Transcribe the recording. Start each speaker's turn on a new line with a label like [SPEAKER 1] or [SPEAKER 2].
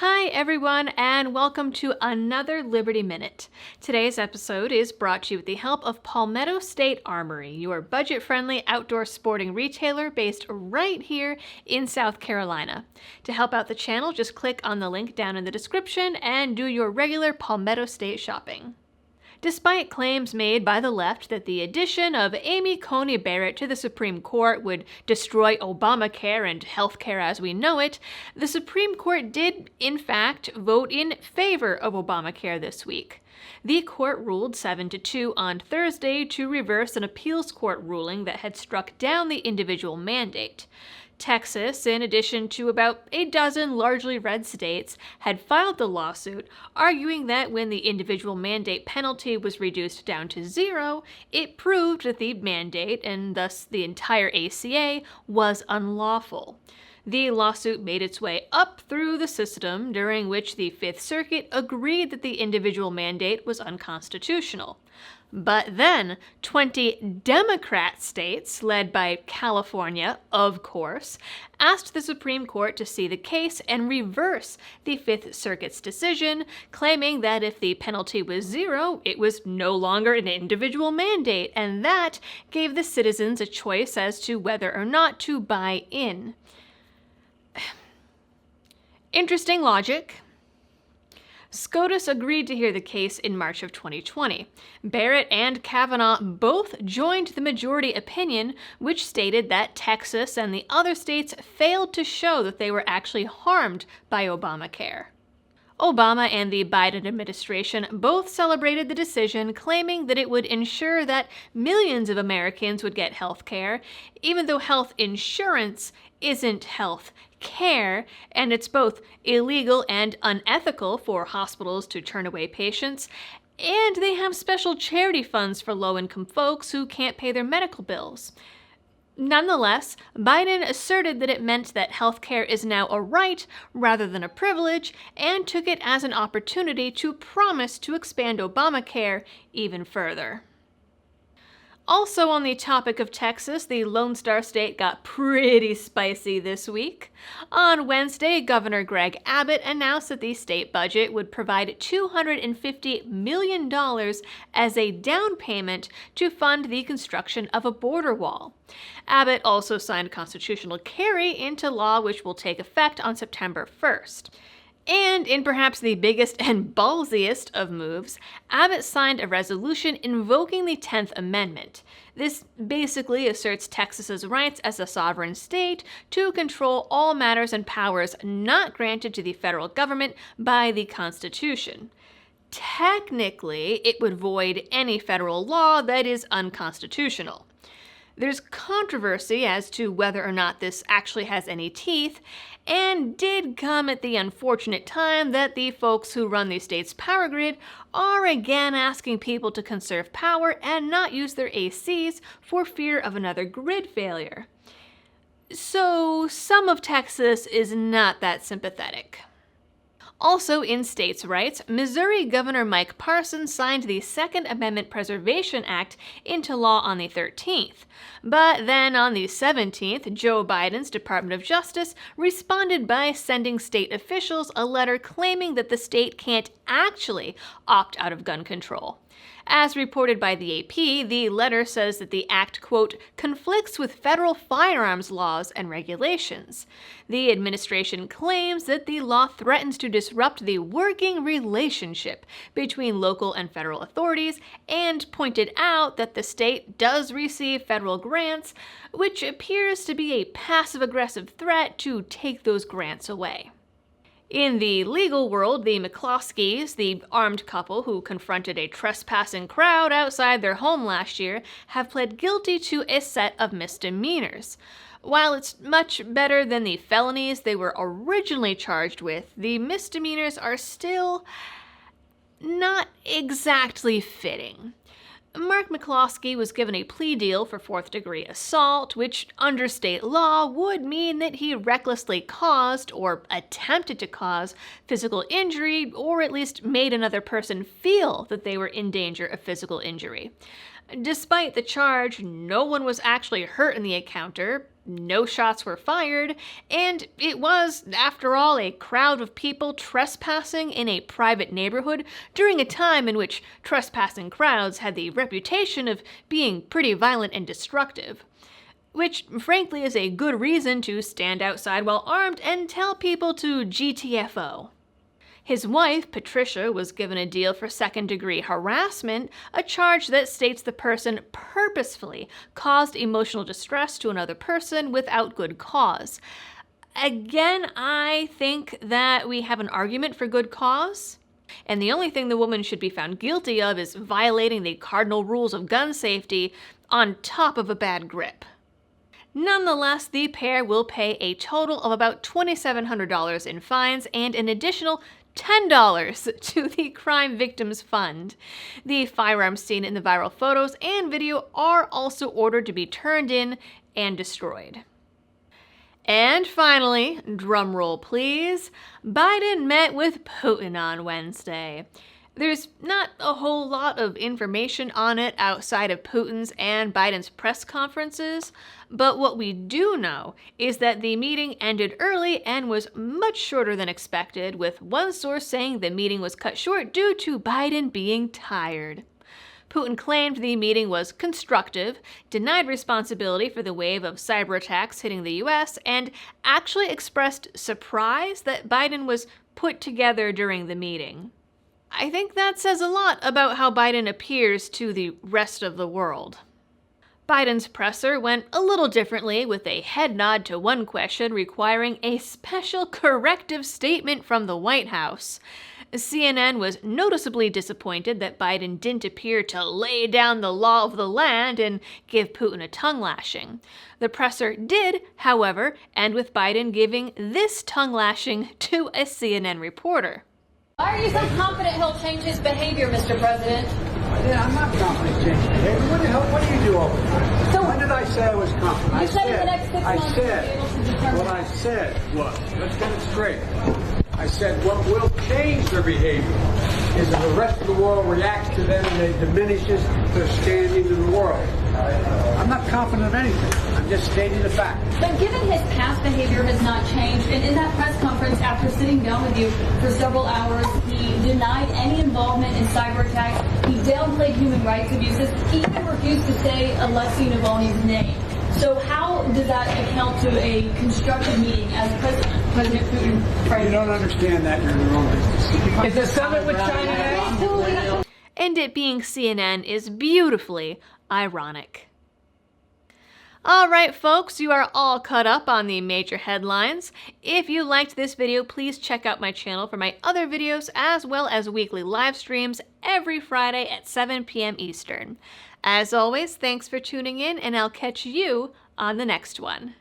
[SPEAKER 1] Hi, everyone, and welcome to another Liberty Minute. Today's episode is brought to you with the help of Palmetto State Armory, your budget-friendly outdoor sporting retailer based right here in South Carolina. To help out the channel, just click on the link down in the description and do your regular Palmetto State shopping. Despite claims made by the left that the addition of Amy Coney Barrett to the Supreme Court would destroy Obamacare and healthcare as we know it, the Supreme Court did, in fact, vote in favor of Obamacare this week. The court ruled 7-2 on Thursday to reverse an appeals court ruling that had struck down the individual mandate. Texas, in addition to about a dozen largely red states, had filed the lawsuit, arguing that when the individual mandate penalty was reduced down to 0, it proved that the mandate, and thus the entire ACA, was unlawful. The lawsuit made its way up through the system, during which the Fifth Circuit agreed that the individual mandate was unconstitutional. But then, 20 Democrat states, led by California, of course, asked the Supreme Court to see the case and reverse the Fifth Circuit's decision, claiming that if the penalty was 0, it was no longer an individual mandate, and that gave the citizens a choice as to whether or not to buy in. Interesting logic. SCOTUS agreed to hear the case in March of 2020. Barrett and Kavanaugh both joined the majority opinion, which stated that Texas and the other states failed to show that they were actually harmed by Obamacare. Obama and the Biden administration both celebrated the decision, claiming that it would ensure that millions of Americans would get health care, even though health insurance isn't health care, and it's both illegal and unethical for hospitals to turn away patients, and they have special charity funds for low-income folks who can't pay their medical bills. Nonetheless, Biden asserted that it meant that healthcare is now a right rather than a privilege, and took it as an opportunity to promise to expand Obamacare even further. Also on the topic of Texas, the Lone Star State got pretty spicy this week. On Wednesday, Governor Greg Abbott announced that the state budget would provide $250 million as a down payment to fund the construction of a border wall. Abbott also signed constitutional carry into law, which will take effect on September 1st. And in perhaps the biggest and ballsiest of moves, Abbott signed a resolution invoking the 10th Amendment. This basically asserts Texas's rights as a sovereign state to control all matters and powers not granted to the federal government by the Constitution. Technically, it would void any federal law that is unconstitutional. There's controversy as to whether or not this actually has any teeth, and did come at the unfortunate time that the folks who run the state's power grid are again asking people to conserve power and not use their ACs for fear of another grid failure. So some of Texas is not that sympathetic. Also in states' rights, Missouri Governor Mike Parson signed the Second Amendment Preservation Act into law on the 13th. But then on the 17th, Joe Biden's Department of Justice responded by sending state officials a letter claiming that the state can't actually opt out of gun control. As reported by the AP, the letter says that the act, quote, conflicts with federal firearms laws and regulations. The administration claims that the law threatens to disrupt the working relationship between local and federal authorities, and pointed out that the state does receive federal grants, which appears to be a passive-aggressive threat to take those grants away. In the legal world, the McCloskeys, the armed couple who confronted a trespassing crowd outside their home last year, have pled guilty to a set of misdemeanors. While it's much better than the felonies they were originally charged with, the misdemeanors are still not exactly fitting. Mark McCloskey was given a plea deal for fourth-degree assault, which under state law would mean that he recklessly caused or attempted to cause physical injury, or at least made another person feel that they were in danger of physical injury. Despite the charge, no one was actually hurt in the encounter. no shots were fired, and it was, after all, a crowd of people trespassing in a private neighborhood during a time in which trespassing crowds had the reputation of being pretty violent and destructive. Which, frankly, is a good reason to stand outside while armed and tell people to GTFO. His wife, Patricia, was given a deal for second-degree harassment, a charge that states the person purposefully caused emotional distress to another person without good cause. Again, I think that we have an argument for good cause, and the only thing the woman should be found guilty of is violating the cardinal rules of gun safety on top of a bad grip. Nonetheless, the pair will pay a total of about $2,700 in fines and an additional $10 to the Crime Victims Fund. The firearms seen in the viral photos and video are also ordered to be turned in and destroyed. And finally, drumroll please, Biden met with Putin on Wednesday. There's not a whole lot of information on it outside of Putin's and Biden's press conferences, but what we do know is that the meeting ended early and was much shorter than expected, with one source saying the meeting was cut short due to Biden being tired. Putin claimed the meeting was constructive, denied responsibility for the wave of cyber attacks hitting the US, and actually expressed surprise that Biden was put together during the meeting. I think that says a lot about how Biden appears to the rest of the world. Biden's presser went a little differently, with a head nod to one question requiring a special corrective statement from the White House. CNN was noticeably disappointed that Biden didn't appear to lay down the law of the land and give Putin a tongue lashing. The presser did, however, end with Biden giving this tongue lashing to a CNN reporter.
[SPEAKER 2] Why are you so confident he'll change his behavior, Mr. President?
[SPEAKER 3] Yeah, I'm not confident he'll change behavior. What the hell? What do you do all the time? So when did I say I was confident?
[SPEAKER 2] You said in the next 6 months you'll be able to determine.
[SPEAKER 3] What I said was, let's get it straight. I said what will change their behavior is if the rest of the world reacts to them and it diminishes their standing in the world. I'm not confident of anything. I'm just stating the fact.
[SPEAKER 2] But given his past behavior has not changed, and in that press conference after sitting down with you for several hours, he denied any involvement in cyber attacks, he downplayed human rights abuses, he even refused to say Alexei Navalny's name. So how does that account to a constructive meeting as President Putin?
[SPEAKER 3] You don't understand that. You're in the wrong business.
[SPEAKER 4] Is the summit with China next?
[SPEAKER 1] And it being CNN is beautifully ironic. Alright folks, you are all caught up on the major headlines. If you liked this video, please check out my channel for my other videos as well as weekly live streams every Friday at 7 p.m. Eastern. As always, thanks for tuning in, and I'll catch you on the next one.